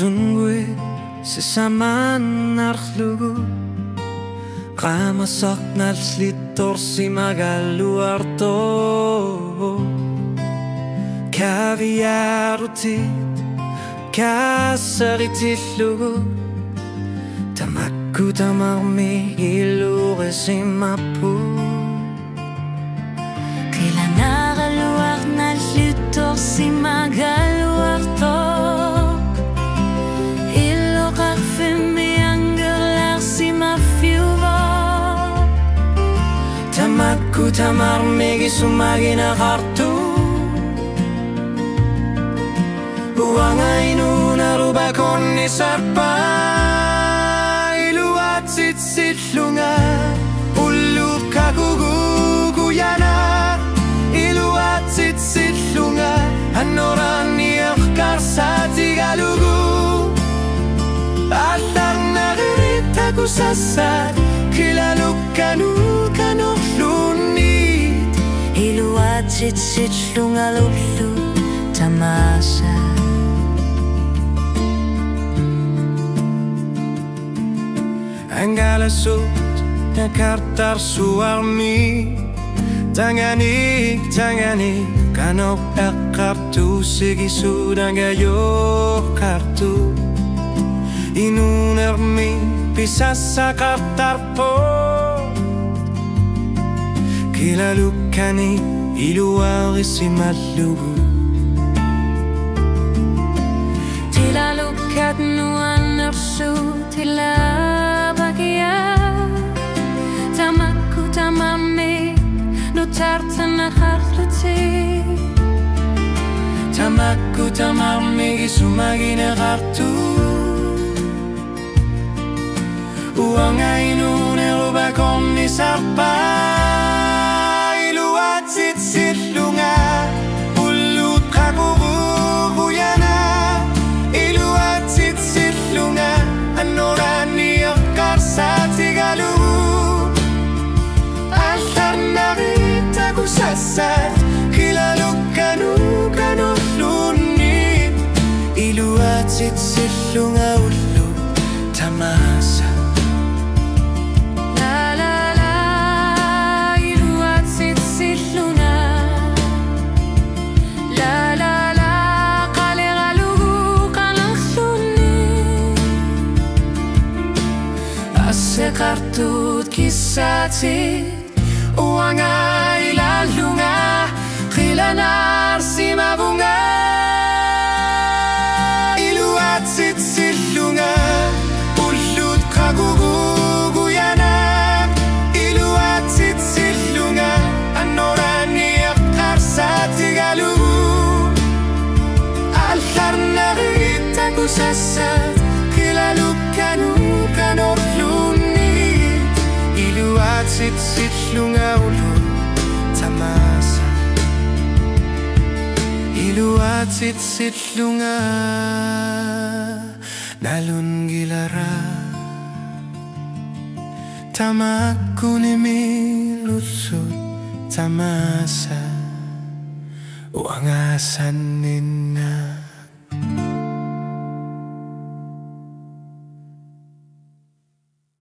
Tungguin sesama narlugu Qamasaq nallitorsi magaluarto Kaviarutit kasaritillugu Tamakku tamarmi iluresimapu Kila nagaluar nallitorsi magaluarto Tamakku tamarmi sumagina qartu Uangainu naruba konni sarpa Iluat sitlunga Ullut kakuguguyana Iluat sitlunga Hanorani afkarsati galugu Allar nagritaku sassat Kilalukanu kanorlunit Iluat sitlunga lulu tamasa Angalasut nakartar suarmi Tanganik kanok akartu Sigi sudan gayo kartu Inunermi pisasa kartar po Kilalukani iluarisi malugu Tilalukat nuan nersu tilabagia Tamakku tamami no tartana harluti Tamakku tamami sumagina hartu Uangainu neruba konni sarpa Iluat sitlunga Ullut kakuguguyana Iluat sitlunga Anorani afkarsati galugu Allar naritaku sassat Kilalukanu kanorlunit Iluat sitlunga ullu tamasa Kartut kisati Uanga ilalunga Khilanar simabunga Iluat sitlunga Ullut kakuguguyana Iluat sitlunga Anorani afkarsati galugu Allar naritaku sassat Kilalukanu kanorlunit Iluat sitlunga ullut tamasa Iluat sitlunga nalun gilara Tamakku nimilusut tamasa Uangasan